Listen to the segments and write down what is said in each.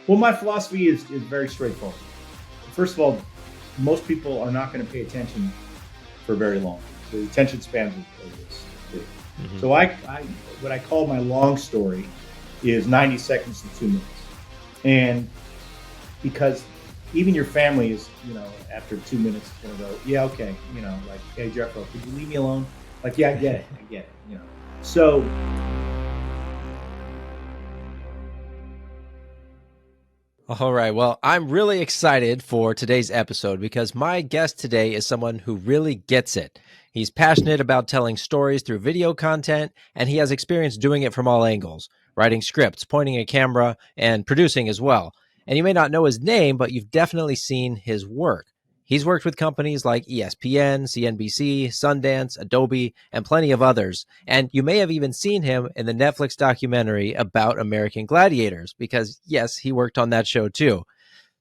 Well, my philosophy is very straightforward. First of all, most people are not going to pay attention for very long. The attention spans are this big. Mm-hmm. So I what I call my long story is 90 seconds to 2 minutes. And because even your family is, after 2 minutes, going to go, yeah, okay, like, hey, Jeffro, could you leave me alone? Like, yeah, I get it, So All right. Well, I'm really excited for today's episode because my guest today is someone who really gets it. He's passionate about telling stories through video content, and he has experience doing it from all angles, writing scripts, pointing a camera, and producing as well. And you may not know his name, but you've definitely seen his work. He's worked with companies like ESPN, CNBC, Sundance, Adobe, and plenty of others. And you may have even seen him in the Netflix documentary about American Gladiators, because yes, he worked on that show too.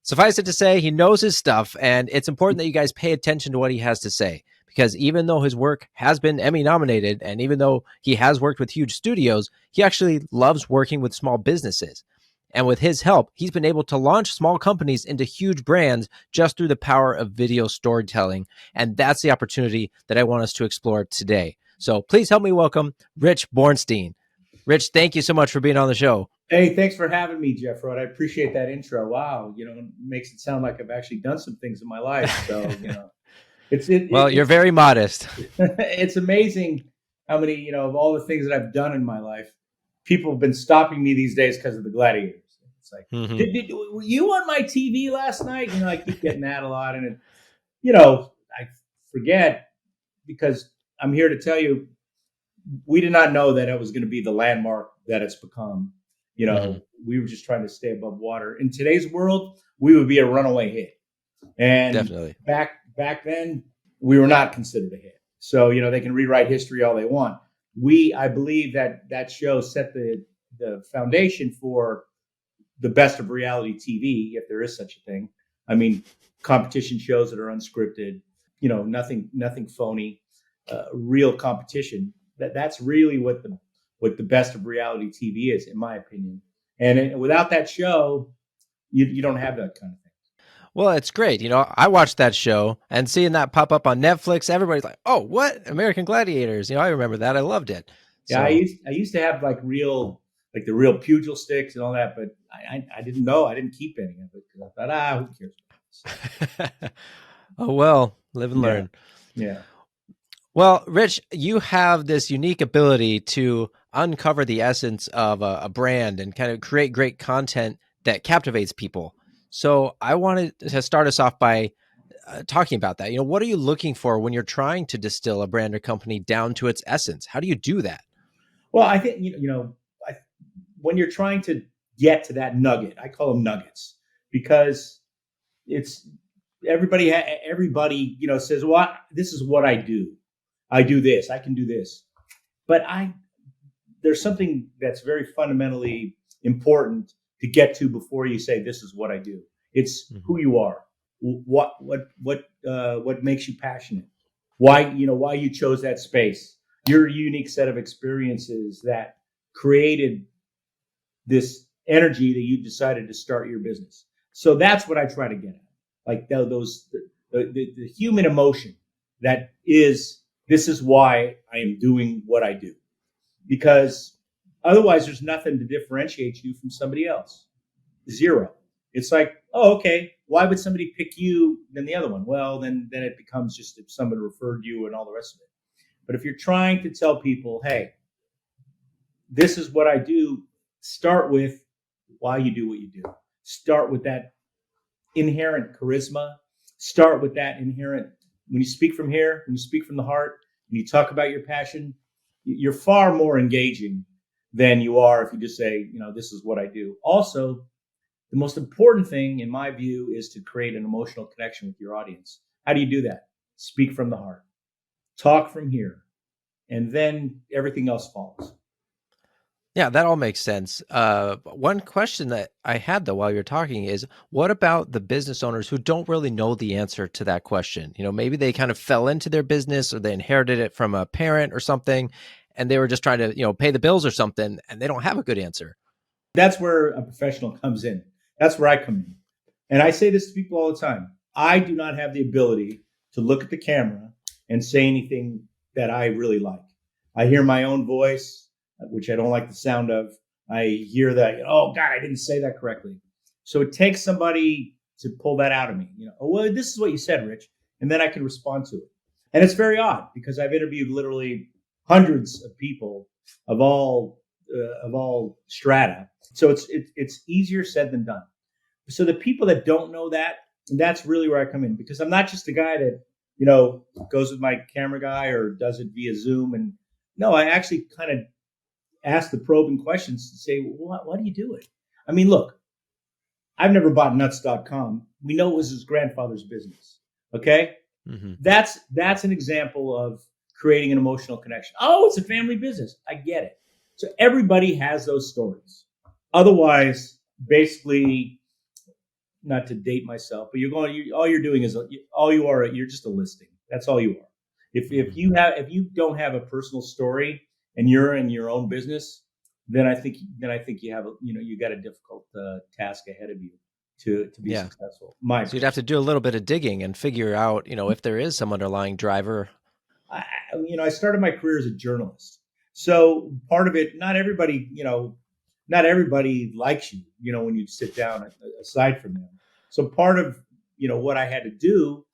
Suffice it to say, he knows his stuff, and it's important that you guys pay attention to what he has to say, because even though his work has been Emmy nominated, and even though he has worked with huge studios, he actually loves working with small businesses. And with his help, he's been able to launch small companies into huge brands just through the power of video storytelling. And that's the opportunity that I want us to explore today. So please help me welcome Rich Bornstein. Rich, thank you so much for being on the show. Hey, thanks for having me, Jeffro. I appreciate that intro. Wow, it makes it sound like I've actually done some things in my life. So, You're very modest. It's amazing how many, of all the things that I've done in my life, people have been stopping me these days because of the Gladiators. It's like, were you on my TV last night? I keep getting that a lot. And, I forget, because I'm here to tell you, we did not know that it was going to be the landmark that it's become. We were just trying to stay above water. In today's world, we would be a runaway hit. And definitely back then, we were not considered a hit. So, they can rewrite history all they want. I believe that show set the foundation for the best of reality TV, if there is such a thing. I mean, competition shows that are unscripted, nothing phony, real competition. That's really what the best of reality TV is, in my opinion. And without that show, you don't have that kind of thing. Well, it's great. I watched that show, and seeing that pop up on Netflix, everybody's like, "Oh, what? American Gladiators?" I remember that. I loved it. Yeah, I used to have the real pugil sticks and all that, but I didn't know. I didn't keep any of it because I thought, who cares? Oh, well, live and learn. Yeah. Well, Rich, you have this unique ability to uncover the essence of a brand and kind of create great content that captivates people. So I wanted to start us off by talking about that. What are you looking for when you're trying to distill a brand or company down to its essence? How do you do that? Well, I think, when you're trying to get to that nugget, I call them nuggets, because it's everybody says, well, this is what I do. I do this. I can do this. But there's something that's very fundamentally important to get to before you say, this is what I do. It's who you are. What makes you passionate? Why you chose that space, your unique set of experiences that created this energy that you decided to start your business. So that's what I try to get at. Like the human emotion that is, this is why I am doing what I do. Because otherwise there's nothing to differentiate you from somebody else. Zero. It's like, oh, okay, why would somebody pick you than the other one? Well, then it becomes just if somebody referred you and all the rest of it. But if you're trying to tell people, hey, this is what I do, start with why you do what you do. Start with that inherent charisma. Start with that inherent, when you speak from here, when you speak from the heart, when you talk about your passion, you're far more engaging than you are if you just say, this is what I do. Also, the most important thing, in my view, is to create an emotional connection with your audience. How do you do that? Speak from the heart. Talk from here. And then everything else follows. Yeah, that all makes sense. One question that I had, though, while you're talking is, what about the business owners who don't really know the answer to that question? Maybe they kind of fell into their business, or they inherited it from a parent or something, and they were just trying to, pay the bills or something, and they don't have a good answer. That's where a professional comes in. That's where I come in. And I say this to people all the time. I do not have the ability to look at the camera and say anything that I really like. I hear my own voice, which I don't like the sound of. I hear that, oh God, I didn't say that correctly. So it takes somebody to pull that out of me. Oh, well, this is what you said, Rich. And then I can respond to it. And it's very odd because I've interviewed literally hundreds of people of all strata. So it's easier said than done. So the people that don't know that, that's really where I come in, because I'm not just a guy that, goes with my camera guy or does it via Zoom. And no, I actually kind of ask the probing questions to say, well, why do you do it? I mean, look, I've never bought nuts.com. We know it was his grandfather's business. Okay. Mm-hmm. That's an example of creating an emotional connection. Oh, it's a family business. I get it. So everybody has those stories. Otherwise, basically, not to date myself, but all you're doing is you're just a listing. That's all you are. If you don't have a personal story and you're in your own business, then I think you have you got a difficult task ahead of you to be successful. So you'd have to do a little bit of digging and figure out if there is some underlying driver. I started my career as a journalist, so part of it, not everybody likes you, when you sit down aside from them. So part of, what I had to do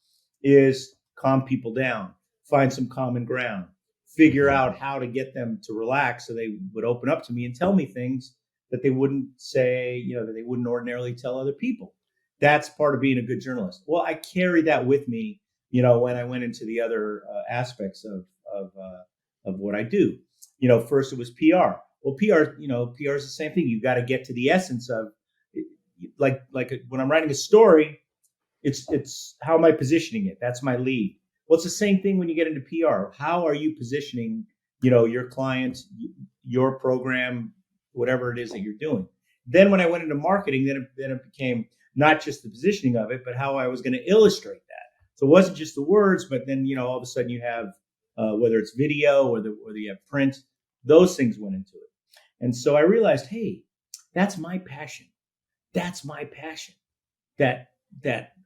is calm people down, find some common ground, figure out how to get them to relax so they would open up to me and tell me things that they wouldn't say, that they wouldn't ordinarily tell other people. That's part of being a good journalist. Well, I carried that with me, when I went into the other aspects of what I do. First it was PR. Well, PR is the same thing. You got to get to the essence of, like when I'm writing a story, it's how am I positioning it? That's my lead. Well, it's the same thing when you get into PR. How are you positioning, your client, your program, whatever it is that you're doing? Then when I went into marketing, then it became not just the positioning of it, but how I was going to illustrate that. So it wasn't just the words, but then, all of a sudden you have, whether it's video or you have print, those things went into it. And so I realized, hey, that's my passion. That's my passion. That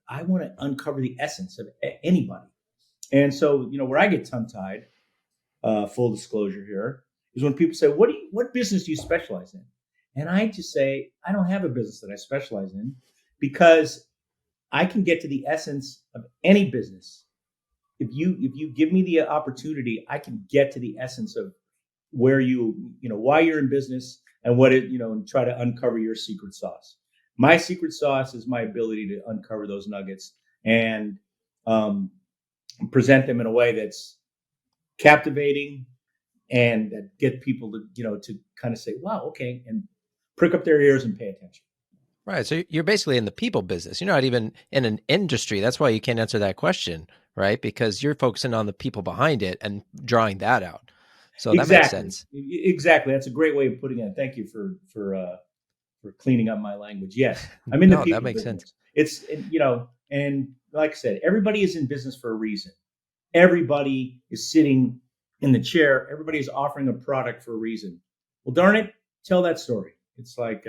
I want to uncover the essence of anybody. And so, where I get tongue-tied, full disclosure here, is when people say, what business do you specialize in? And I just say, I don't have a business that I specialize in, because I can get to the essence of any business. If you give me the opportunity, I can get to the essence of where why you're in business and what it, and try to uncover your secret sauce. My secret sauce is my ability to uncover those nuggets and present them in a way that's captivating and that get people to kind of say, wow, okay, and prick up their ears and pay attention. Right. So you're basically in the people business. You're not even in an industry. That's why you can't answer that question, right? Because you're focusing on the people behind it and drawing that out. So that makes sense. Exactly. That's a great way of putting it. Thank you for cleaning up my language. Yes, I'm in the people that makes business. Sense. It's and like I said, everybody is in business for a reason. Everybody is sitting in the chair. Everybody is offering a product for a reason. Well, darn it, tell that story. It's like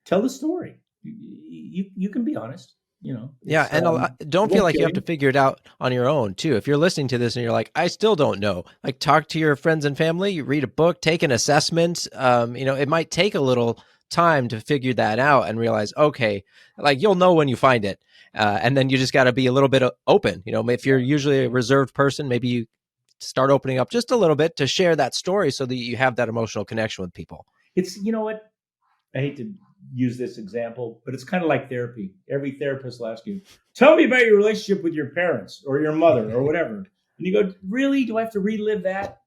tell the story. You can be honest. Yeah, and don't feel like you have to figure it out on your own too. If you're listening to this and you're like, I still don't know, like talk to your friends and family, you read a book, take an assessment. It might take a little time to figure that out and realize, okay, like you'll know when you find it. And then you just got to be a little bit open. If you're usually a reserved person, maybe you start opening up just a little bit to share that story so that you have that emotional connection with people. It's, what, I hate to use this example, but it's kind of like therapy. Every therapist will ask you, tell me about your relationship with your parents or your mother or whatever. And you go, really? Do I have to relive that?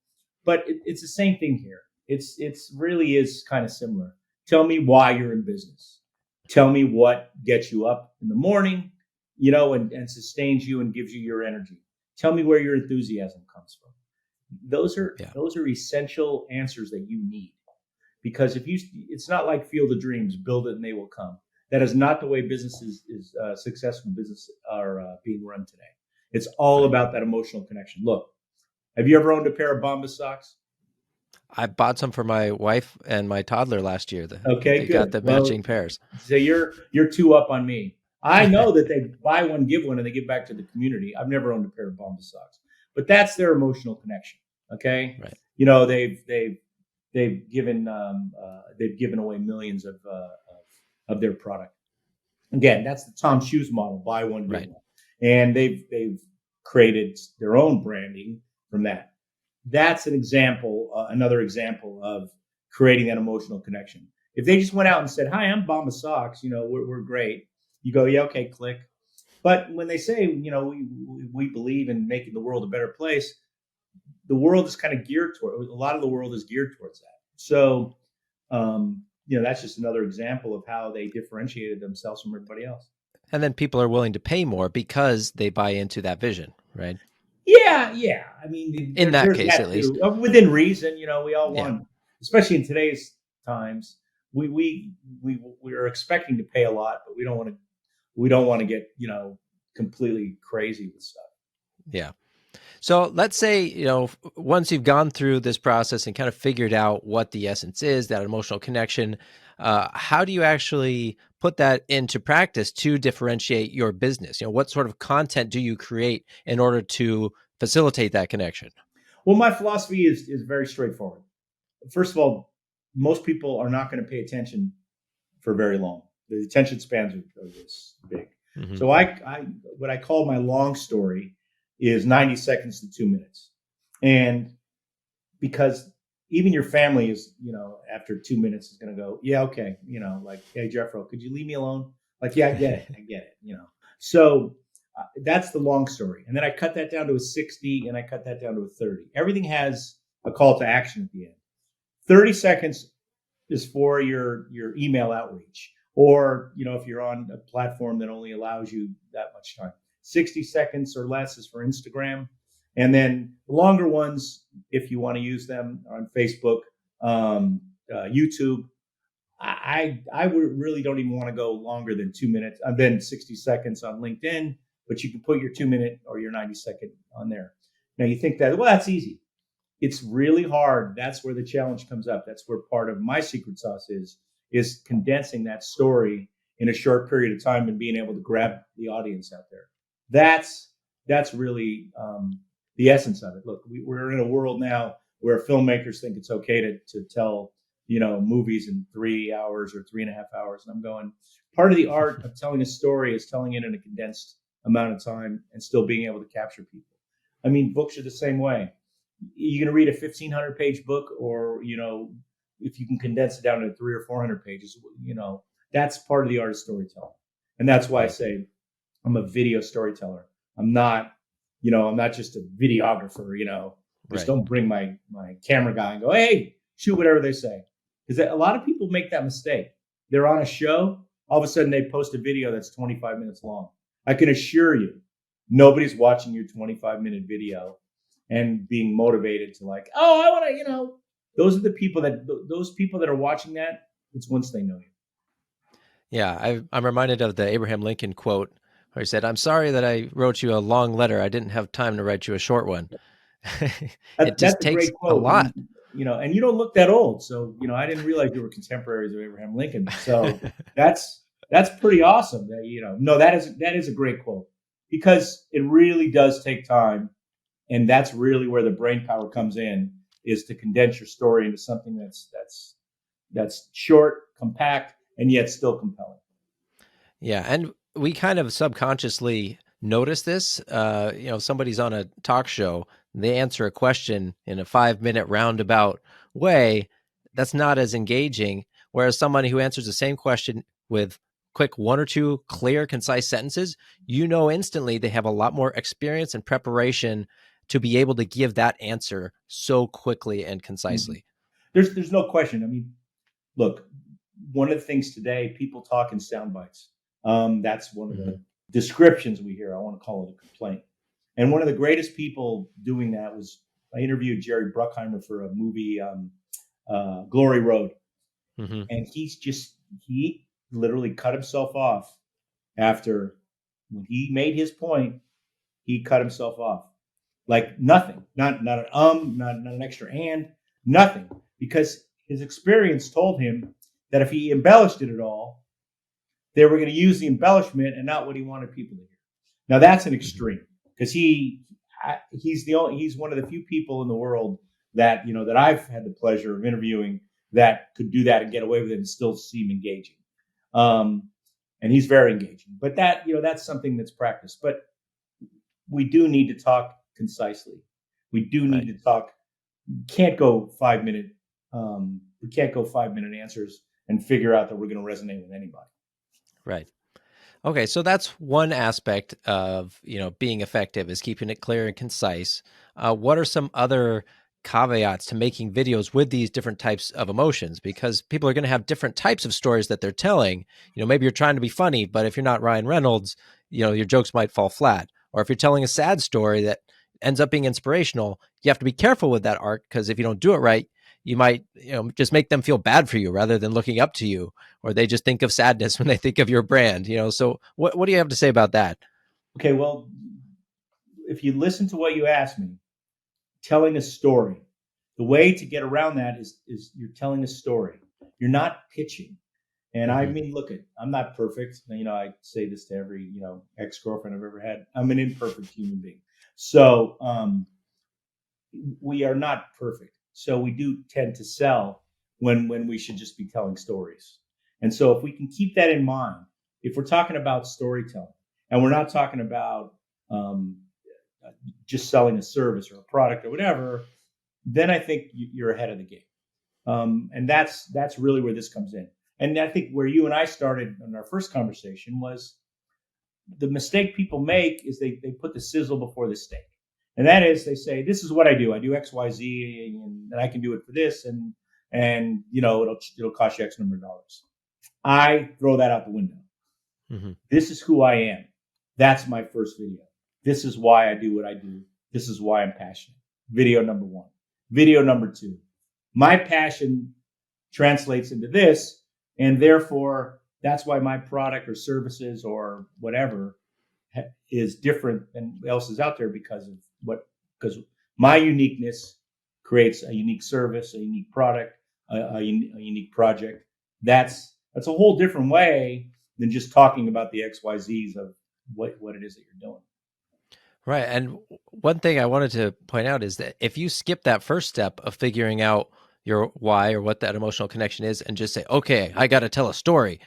But it's the same thing here. It's really is kind of similar. Tell me why you're in business. Tell me what gets you up in the morning, and sustains you and gives you your energy. Tell me where your enthusiasm comes from. Those are essential answers that you need. Because it's not like Field of Dreams, build it and they will come. That is not the way businesses successful businesses are being run today. It's all about that emotional connection. Look, have you ever owned a pair of Bombas socks? I bought some for my wife and my toddler last year. Okay, They got good. the Well, matching pairs. so you're two up on me. I know that they buy one, give one, and they give back to the community. I've never owned a pair of Bomba socks, but that's their emotional connection. Okay, Right. they've given away millions of their product. Again, that's the Tom Shoes model: buy one, give Right. one, and they've created their own branding from that. That's an example, another example of creating that emotional connection. If they just went out and said, "Hi, I'm Bomba Socks," we're great. You go, yeah, okay, click. But when they say, we believe in making the world a better place, the world is kind of geared toward. A lot of the world is geared towards that. So, that's just another example of how they differentiated themselves from everybody else. And then people are willing to pay more because they buy into that vision, right? Yeah. I mean, In that there's case, that at least. too. Within reason, we all Yeah. want, especially in today's times, we are expecting to pay a lot, but we don't want to get completely crazy with stuff. Yeah. So let's say, once you've gone through this process and kind of figured out what the essence is, that emotional connection, how do you actually put that into practice to differentiate your business? What sort of content do you create in order to facilitate that connection? Well, my philosophy is very straightforward. First of all, most people are not going to pay attention for very long. The attention spans are this big. Mm-hmm. So what I call my long story is 90 seconds to 2 minutes. And because even your family is, after 2 minutes is going to go, yeah, okay. Like, hey, Jeffro, could you leave me alone? Like, yeah, I get it. So that's the long story. And then I cut that down to a 60 and I cut that down to a 30. Everything has a call to action at the end. 30 seconds is for your email outreach, or if you're on a platform that only allows you that much time. 60 seconds or less is for Instagram, and then the longer ones, if you want to use them, on Facebook, YouTube. I really don't even want to go longer than 2 minutes, then 60 seconds on LinkedIn, but you can put your 2 minute or your 90-second on there. Now you think that, well, that's easy. It's really hard. That's where the challenge comes up. That's where part of my secret sauce is condensing that story in a short period of time and being able to grab the audience out there. That's really the essence of it. Look, we're in a world now where filmmakers think it's okay to tell movies in 3 hours or 3.5 hours, and I'm going, part of the art of telling a story is telling it in a condensed amount of time and still being able to capture people. I mean, books are the same way. You're going to read a 1,500-page book, or if you can condense it down to 300 or 400 pages, that's part of the art of storytelling. And that's why I say I'm a video storyteller. I'm not just a videographer. Just don't bring my camera guy and go, hey, shoot whatever they say, because a lot of people make that mistake. They're on a show, all of a sudden they post a video that's 25 minutes long. I can assure you, nobody's watching your 25-minute video and being motivated to, like, oh, I want to, those people that are watching that, it's once they know you. Yeah, I'm reminded of the Abraham Lincoln quote where he said, "I'm sorry that I wrote you a long letter. I didn't have time to write you a short one." It just That's a takes great a quote. lot. And you don't look that old. So, I didn't realize you were contemporaries of Abraham Lincoln. So that's pretty awesome. No, that is a great quote, because it really does take time. And that's really where the brain power comes in, is to condense your story into something that's short, compact, and yet still compelling. Yeah, and we kind of subconsciously notice this. Somebody's on a talk show, they answer a question in a 5-minute roundabout way. That's not as engaging. Whereas somebody who answers the same question with quick 1 or 2 clear, concise sentences, instantly they have a lot more experience and preparation to be able to give that answer so quickly and concisely. There's no question. I mean, look, one of the things today, people talk in sound bites. That's one of the descriptions we hear. I want to call it a complaint. And one of the greatest people doing that was, I interviewed Jerry Bruckheimer for a movie, Glory Road. Mm-hmm. And he literally cut himself off after, when he made his point, he cut himself off. Like nothing, not an not an extra and, nothing. because his experience told him that if he embellished it at all, they were going to use the embellishment and not what he wanted people to hear. Now that's an extreme, because he's one of the few people in the world that that I've had the pleasure of interviewing that could do that and get away with it and still seem engaging. And he's very engaging. But that's something that's practiced. But we do need to talk concisely. We do need to talk. Can't go 5 minute. We can't go 5 minute answers and figure out that we're going to resonate with anybody. Right. Okay, so that's one aspect of being effective, is keeping it clear and concise. What are some other caveats to making videos with these different types of emotions? Because people are going to have different types of stories that they're telling. Maybe you're trying to be funny, but if you're not Ryan Reynolds, your jokes might fall flat. Or if you're telling a sad story that ends up being inspirational, you have to be careful with that arc, because if you don't do it right, you might just make them feel bad for you rather than looking up to you, or they just think of sadness when they think of your brand. So what do you have to say about that? Okay, well, if you listen to what you asked me, telling a story, the way to get around that is you're telling a story. You're not pitching. And I mean, look, I'm not perfect. I say this to every ex-girlfriend I've ever had. I'm an imperfect human being. So we are not perfect. So we do tend to sell when we should just be telling stories. And so if we can keep that in mind, if we're talking about storytelling and we're not talking about just selling a service or a product or whatever, then I think you're ahead of the game. And that's really where this comes in. And I think where you and I started in our first conversation was the mistake people make is they put the sizzle before the steak. And that is, they say, this is what I do. I do X, Y, Z, and I can do it for this. And it'll cost you X number of dollars. I throw that out the window. This is who I am. That's my first video. This is why I do what I do. This is why I'm passionate. Video number one. Video number two. My passion translates into this, and therefore that's why my product or services or whatever is different than else is out there, because my uniqueness creates a unique service, a unique product, a unique project. That's a whole different way than just talking about the XYZs of what it is that you're doing. Right. And one thing I wanted to point out is that if you skip that first step of figuring out your why or what that emotional connection is and just say, okay, I got to tell a story,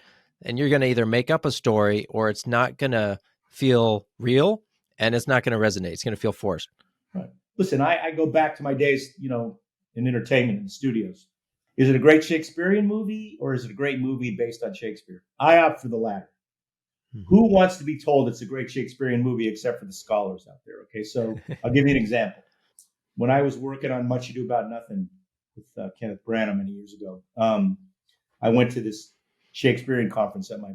and you're going to either make up a story or it's not going to feel real and it's not going to resonate. It's going to feel forced. Right. Listen, I go back to my days, in entertainment in the studios. Is it a great Shakespearean movie or is it a great movie based on Shakespeare? I opt for the latter. Who wants to be told it's a great Shakespearean movie except for the scholars out there? Okay, so I'll give you an example. When I was working on Much Ado About Nothing with Kenneth Branagh many years ago, I went to this Shakespearean conference that my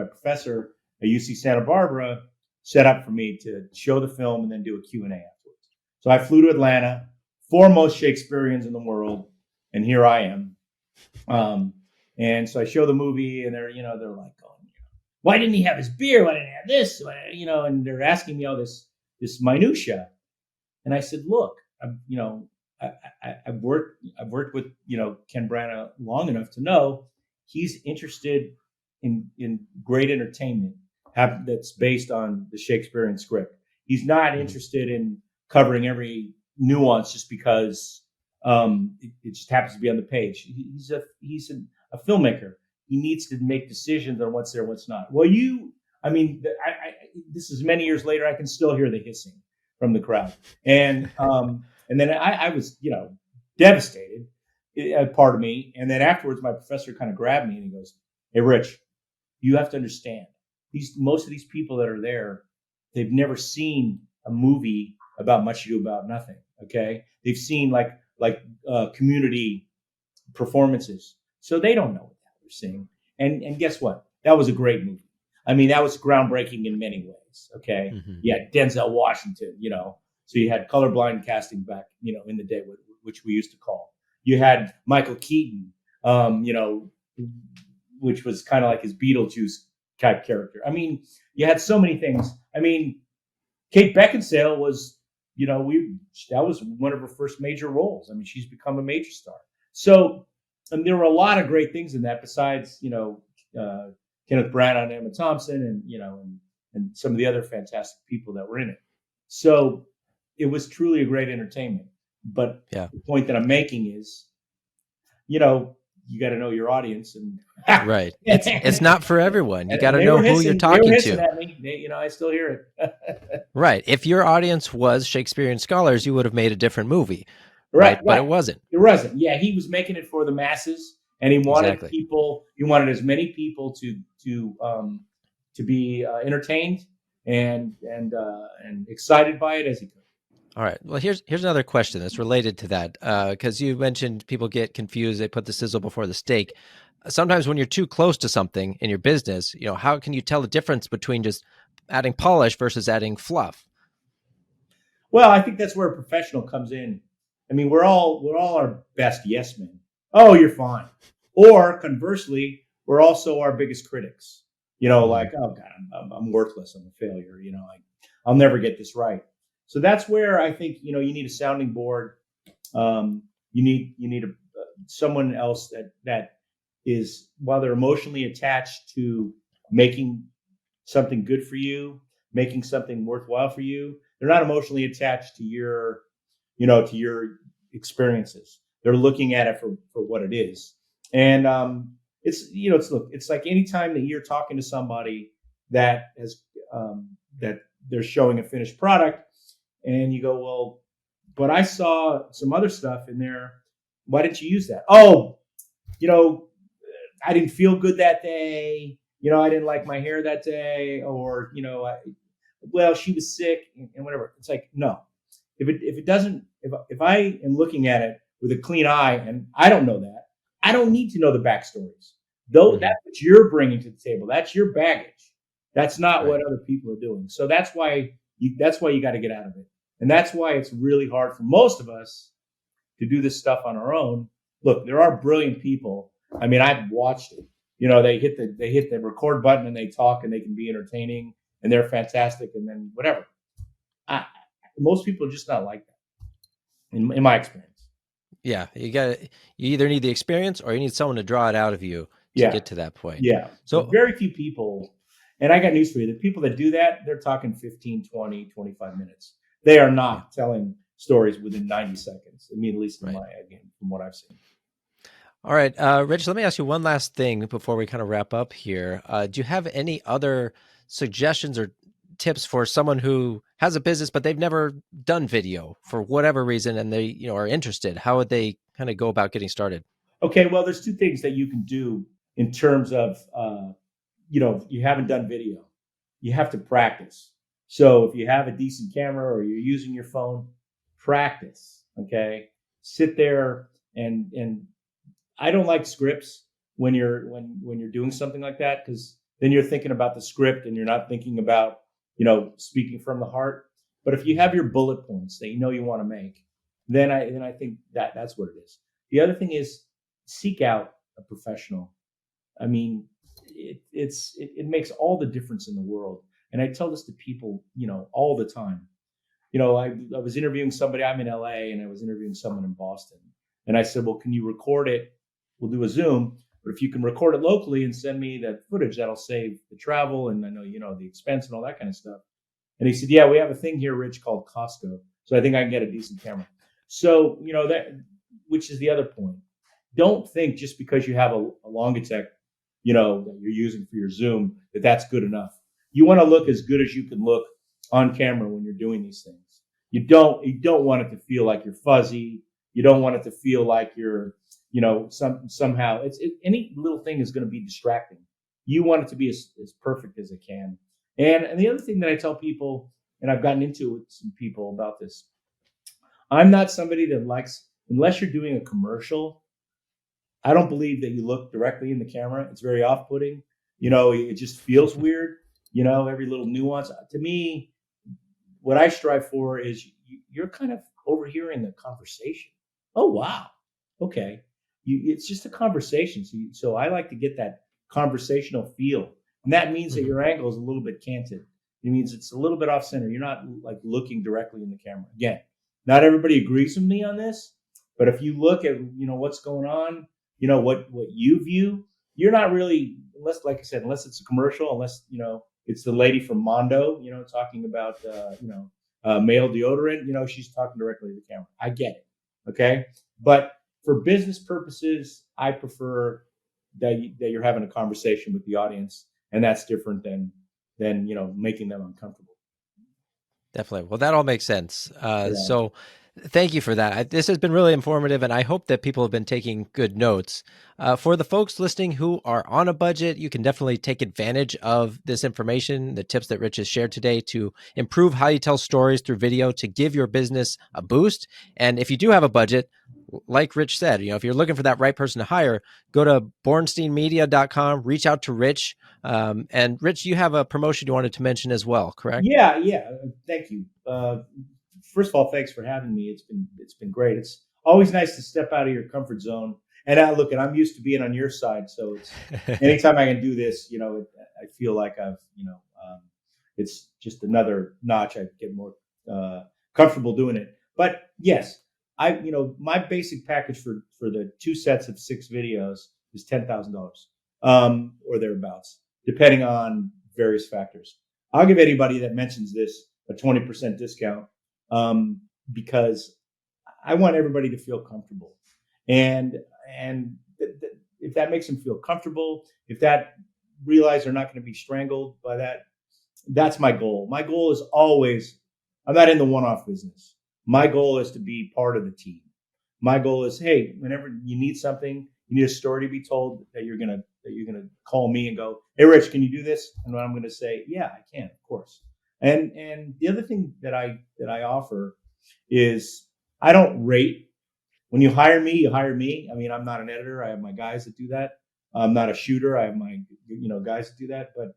professor at UC Santa Barbara set up for me to show the film and then do a Q&A afterwards. So I flew to Atlanta, foremost Shakespeareans in the world, and here I am. And so I show the movie, and they're like, oh, why didn't he have his beer? Why didn't he have this? And they're asking me all this minutia. And I said, look, I've worked with Ken Branagh long enough to know he's interested in great entertainment that's based on the Shakespearean script. He's not interested in covering every nuance just because it just happens to be on the page. He's a filmmaker. He needs to make decisions on what's there, what's not. Well, this is many years later. I can still hear the hissing from the crowd, and then I was devastated, part of me. And then afterwards, my professor kind of grabbed me and he goes, "Hey, Rich, you have to understand. Most of these people that are there, they've never seen a movie about Much Ado About Nothing. Okay, they've seen like community performances, so they don't know what they're seeing. And guess what? That was a great movie. I mean, that was groundbreaking in many ways. Okay, yeah, Denzel Washington. So you had colorblind casting back, in the day, which we used to call. You had Michael Keaton, which was kind of like his Beetlejuice type character. I mean, you had so many things. I mean, Kate Beckinsale was, that was one of her first major roles. I mean, she's become a major star. So and there were a lot of great things in that besides, Kenneth Branagh and Emma Thompson and some of the other fantastic people that were in it. So it was truly a great entertainment. But Yeah. the point that I'm making is, you got to know your audience, and Right. It's not for everyone. You got to they know were who you're hissing. They were talking hissing to. at me. I still hear it. Right. If your audience was Shakespearean scholars, you would have made a different movie. Right, Right. But right. it wasn't. It wasn't. Yeah, he was making it for the masses, and he wanted Exactly. people. He wanted as many people to be entertained and excited by it as he could. All right. Well, here's another question that's related to that, because you mentioned people get confused; they put the sizzle before the steak. Sometimes when you're too close to something in your business, how can you tell the difference between just adding polish versus adding fluff? Well, I think that's where a professional comes in. I mean, we're all our best yes men. Oh, you're fine. Or conversely, we're also our biggest critics. Like, oh God, I'm worthless. I'm a failure. I'll never get this right. So that's where I think you need a sounding board. You need someone else that is, while they're emotionally attached to making something good for you, making something worthwhile for you, they're not emotionally attached to your experiences. They're looking at it for what it is. And it's like anytime that you're talking to somebody that has that they're showing a finished product, and you go, well, but I saw some other stuff in there. Why didn't you use that? Oh, you know, I didn't feel good that day. I didn't like my hair that day, or she was sick and whatever. It's like, no, if it doesn't, if I am looking at it with a clean eye and I don't know that, I don't need to know the backstories. Though Mhm. that's what you're bringing to the table. That's your baggage. That's not Right. what other people are doing. So that's why you got to get out of it. And that's why it's really hard for most of us to do this stuff on our own. Look, there are brilliant people. I mean, I've watched it. They hit the record button and they talk and they can be entertaining and they're fantastic and then whatever. I, Most people are just not like that, in my experience. Yeah, you either need the experience or you need someone to draw it out of you to Yeah, get to that point. yeah. But So, very few people, and I got news for you. The people that do that, they're talking 15, 20, 25 minutes. They are yeah, not telling stories within 90 seconds. I mean, at least right. from what I've seen. All right, Rich, let me ask you one last thing before we kind of wrap up here. Do you have any other suggestions or tips for someone who has a business but they've never done video for whatever reason and they, are interested? How would they kind of go about getting started? Okay, well, there's two things that you can do in terms of, you haven't done video. You have to practice. So if you have a decent camera or you're using your phone, practice. Okay, sit there and I don't like scripts when you're doing something like that, because then you're thinking about the script and you're not thinking about speaking from the heart. But if you have your bullet points that you want to make, then I think that's what it is. The other thing is seek out a professional. I mean, it makes all the difference in the world. And I tell this to people, all the time. I was interviewing somebody. I'm in LA, and I was interviewing someone in Boston. And I said, well, can you record it? We'll do a Zoom. But if you can record it locally and send me that footage, that'll save the travel and I know, the expense and all that kind of stuff. And he said, yeah, we have a thing here, Rich, called Costco. So I think I can get a decent camera. So, which is the other point. Don't think just because you have a Longitech, that you're using for your Zoom, that's good enough. You want to look as good as you can look on camera when you're doing these things. You don't want it to feel like you're fuzzy. You don't want it to feel like you're, somehow any little thing is going to be distracting. You want it to be as perfect as it can. And the other thing that I tell people, and I've gotten into with some people about this, I'm not somebody that likes, unless you're doing a commercial, I don't believe that you look directly in the camera. It's very off-putting. It just feels weird. Every little nuance. To me, what I strive for is you're kind of overhearing the conversation. Oh, wow. Okay. It's just a conversation. So I like to get that conversational feel. And that means that Mhm. your angle is a little bit canted. It means it's a little bit off center. You're not like looking directly in the camera. Again, not everybody agrees with me on this, But if you look at, what's going on, what you view, you're not really, unless, like I said, unless it's a commercial, unless, it's the lady from Mondo, talking about, male deodorant, she's talking directly to the camera. I get it. Okay. But for business purposes, I prefer that you're having a conversation with the audience, and that's different than making them uncomfortable. Definitely. Well, that all makes sense. Yeah. So thank you for that. This has been really informative, and I hope that people have been taking good notes. For the folks listening who are on a budget, you can definitely take advantage of this information, the tips that Rich has shared today to improve how you tell stories through video to give your business a boost. And if you do have a budget, like Rich said, if you're looking for that right person to hire, go to bornsteinmedia.com, reach out to Rich. And Rich, you have a promotion you wanted to mention as well, correct? Yeah. Thank you. First of all, thanks for having me. It's been great. It's always nice to step out of your comfort zone. And I'm used to being on your side, so it's anytime I can do this, I feel like I've, it's just another notch. I get more comfortable doing it. But yes, my basic package for the 2 sets of 6 videos is $10,000, or thereabouts, depending on various factors. I'll give anybody that mentions this a 20% discount, because I want everybody to feel comfortable. And if that makes them feel comfortable, if that realize they're not going to be strangled by that, that's my goal. My goal is always, I'm not in the one-off business. My goal is to be part of the team. My goal is, hey, whenever you need something, you need a story to be told, that you're gonna call me and go, hey, Rich, can you do this? And I'm going to say, yeah, I can, of course. And the other thing that I offer is, I don't rate. When you hire me, you hire me. I mean, I'm not an editor. I have my guys that do that. I'm not a shooter. I have my guys that do that. But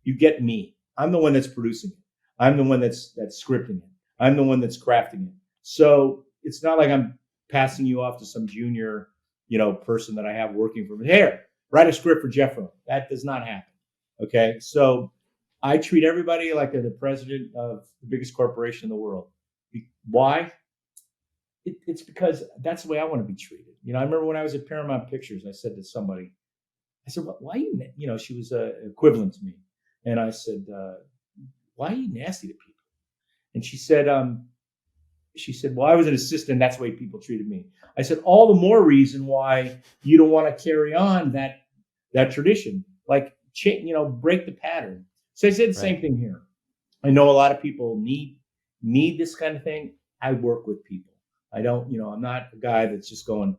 you get me. I'm the one that's producing it. I'm the one that's scripting it. I'm the one that's crafting it. So it's not like I'm passing you off to some junior, person that I have working for me. Here, write a script for Jeffro. That does not happen. Okay. So I treat everybody like they're the president of the biggest corporation in the world. Why? It's because that's the way I want to be treated. I remember when I was at Paramount Pictures, I said to somebody, I said, why you, she was equivalent to me. And I said, why are you nasty to people? And she said, well, I was an assistant. That's the way people treated me. I said, all the more reason why you don't want to carry on that tradition, like, break the pattern. So I said the same thing here. I know a lot of people need this kind of thing. I work with people. I don't, I'm not a guy that's just going,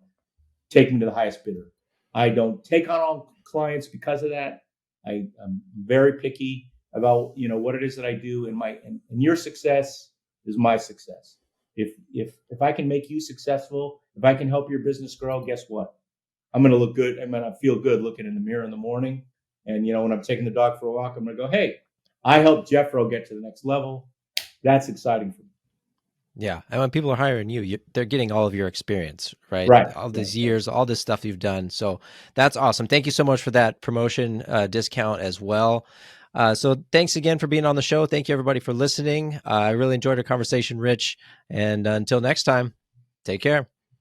take me to the highest bidder. I don't take on all clients because of that. I'm very picky about, what it is that I do, and your success is my success. If I can make you successful, if I can help your business grow, guess what? I'm going to look good. I'm going to feel good looking in the mirror in the morning. And, when I'm taking the dog for a walk, I'm going to go, hey, I helped Jeffro get to the next level. That's exciting for me. Yeah. And when people are hiring you, they're getting all of your experience, right? Right. All these years, all this stuff you've done. So that's awesome. Thank you so much for that promotion discount as well. So thanks again for being on the show. Thank you, everybody, for listening. I really enjoyed our conversation, Rich. And until next time, take care.